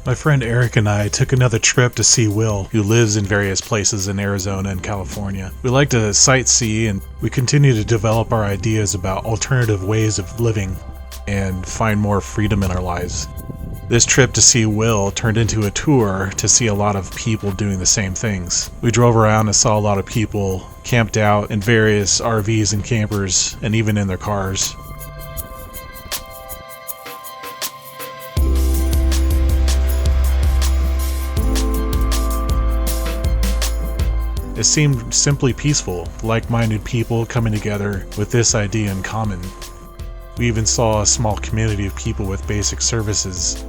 My friend Eric and I took another trip to see Will, who lives in various places in Arizona and California. We like to sightsee, and we continue to develop our ideas about alternative ways of living and find more freedom in our lives. This trip to see Will turned into a tour to see a lot of people doing the same things. We drove around and saw a lot of people camped out in various RVs and campers, and even in their cars. It seemed simply peaceful, like-minded people coming together with this idea in common. We even saw a small community of people with basic services.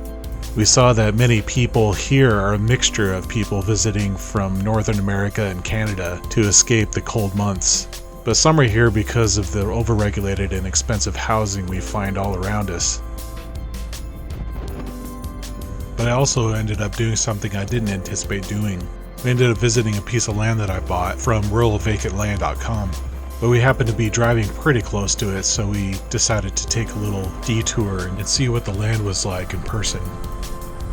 We saw that many people here are a mixture of people visiting from Northern America and Canada to escape the cold months. But some are here because of the overregulated and expensive housing we find all around us. But I also ended up doing something I didn't anticipate doing. We ended up visiting a piece of land that I bought from ruralvacantland.com. But we happened to be driving pretty close to it, so we decided to take a little detour and see what the land was like in person.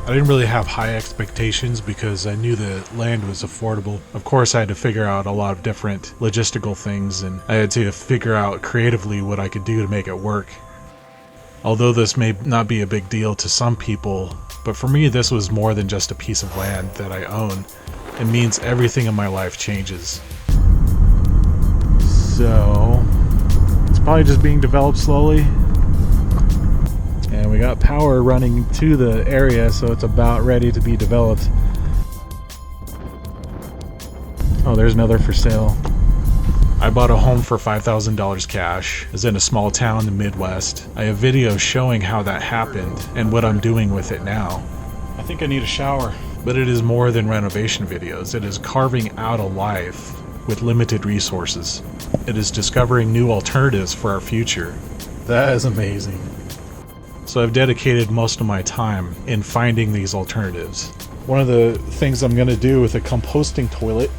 I didn't really have high expectations because I knew the land was affordable. Of course, I had to figure out a lot of different logistical things, and I had to figure out creatively what I could do to make it work. Although this may not be a big deal to some people, but for me this was more than just a piece of land that I own. It means everything in my life changes. So, it's probably just being developed slowly. And we got power running to the area, so it's about ready to be developed. Oh, there's another for sale. I bought a home for $5,000 cash. It's in a small town in the Midwest. I have videos showing how that happened and what I'm doing with it now. I think I need a shower. But it is more than renovation videos. It is carving out a life with limited resources. It is discovering new alternatives for our future. That is amazing. So I've dedicated most of my time in finding these alternatives. One of the things I'm going to do with a composting toilet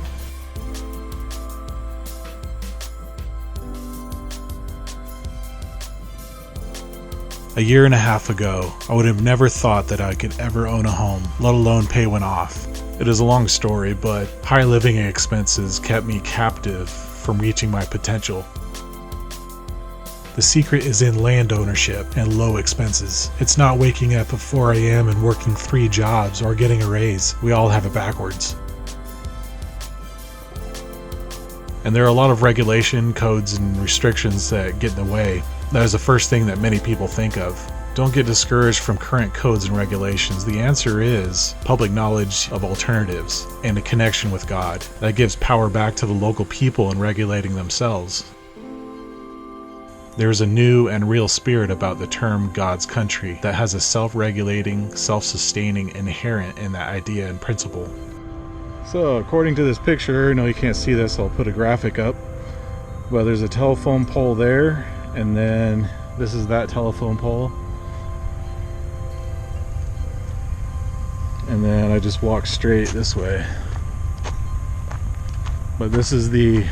A year and a half ago, I would have never thought that I could ever own a home, let alone pay one off. It is a long story, but high living expenses kept me captive from reaching my potential. The secret is in land ownership and low expenses. It's not waking up at 4 a.m. and working 3 jobs or getting a raise. We all have it backwards. And there are a lot of regulation, codes, and restrictions that get in the way. That is the first thing that many people think of. Don't get discouraged from current codes and regulations. The answer is public knowledge of alternatives and a connection with God. That gives power back to the local people in regulating themselves. There is a new and real spirit about the term God's country that has a self-regulating, self-sustaining inherent in that idea and principle. So according to this picture, no, you can't see this, I'll put a graphic up, but there's a telephone pole there, and then this is that telephone pole, and then I just walk straight this way. But this is the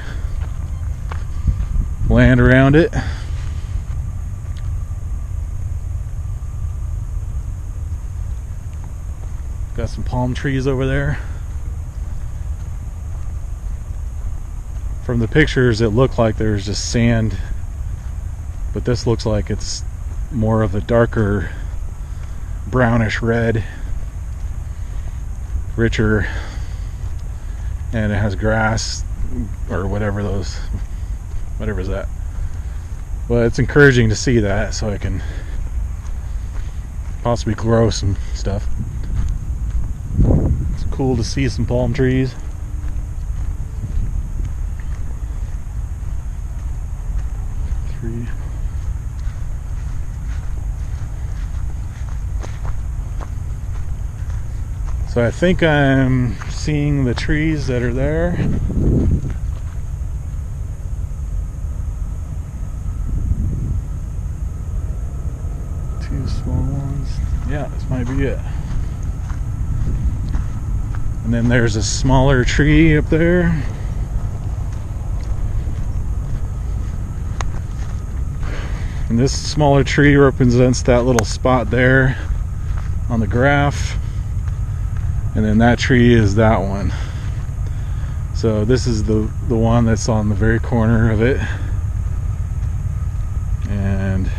land around it. Got some palm trees over there. From the pictures it looked like there's just sand, but this looks like it's more of a darker brownish red, richer, and it has grass or whatever's that. But it's encouraging to see that, so I can possibly grow some stuff. It's cool to see some palm trees. So I think I'm seeing the trees that are there. 2 small ones. Yeah, this might be it. And then there's a smaller tree up there. And this smaller tree represents that little spot there on the graph. And then that tree is that one. So this is the one that's on the very corner of it. And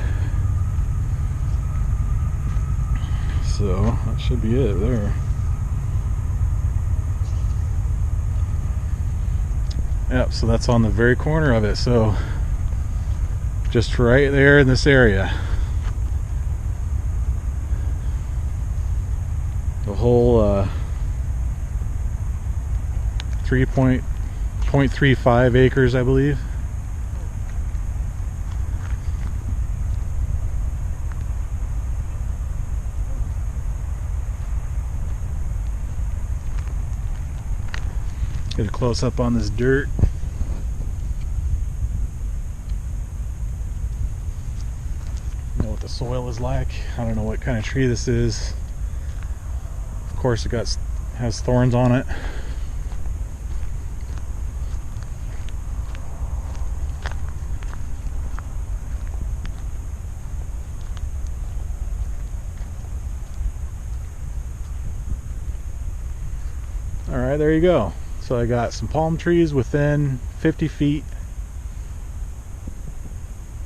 so that should be it there. Yep, so that's on the very corner of it. So just right there in this area. The whole 3.35 acres, I believe. Get a close up on this dirt. Know what the soil is like. I don't know what kind of tree this is. Of course, has thorns on it. All right, there you go. So I got some palm trees within 50 feet.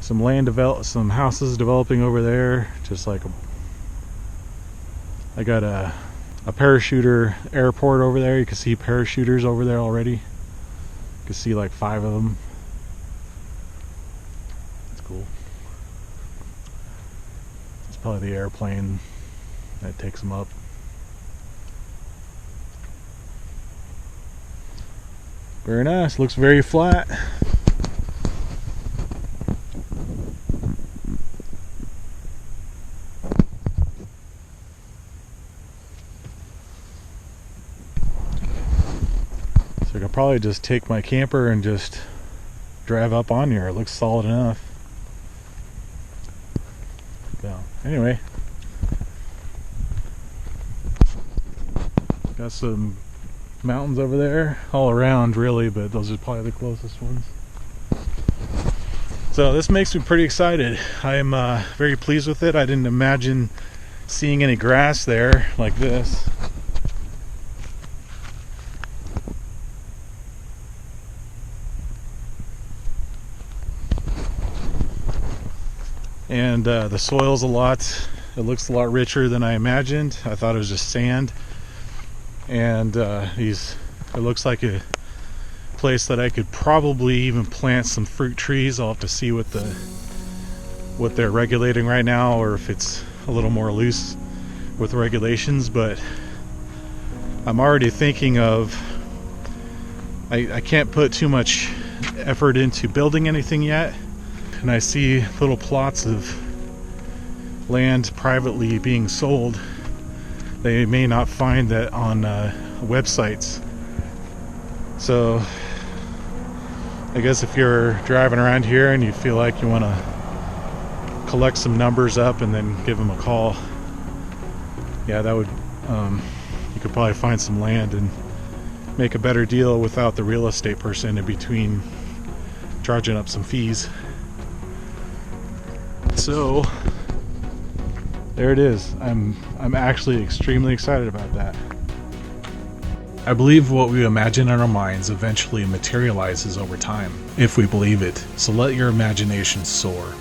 Some some houses developing over there. Just like I got a parachuter airport over there. You can see parachuters over there already. You can see like 5 of them. That's cool. It's probably the airplane that takes them up. Very nice. Looks very flat. So I could probably just take my camper and just drive up on here. It looks solid enough. So anyway, got some mountains over there all around really, but those are probably the closest ones. So this makes me pretty excited. I am very pleased with it. I didn't imagine seeing any grass there like this. And the soil's it looks a lot richer than I imagined. I thought it was just sand. And it looks like a place that I could probably even plant some fruit trees. I'll have to see what they're regulating right now, or if it's a little more loose with regulations. But I'm already thinking of, I can't put too much effort into building anything yet, and I see little plots of land privately being sold. They may not find that on websites. So I guess if you're driving around here and you feel like you want to collect some numbers up and then give them a call, yeah, that would you could probably find some land and make a better deal without the real estate person in between charging up some fees. So there it is. I'm actually extremely excited about that. I believe what we imagine in our minds eventually materializes over time, if we believe it. So let your imagination soar.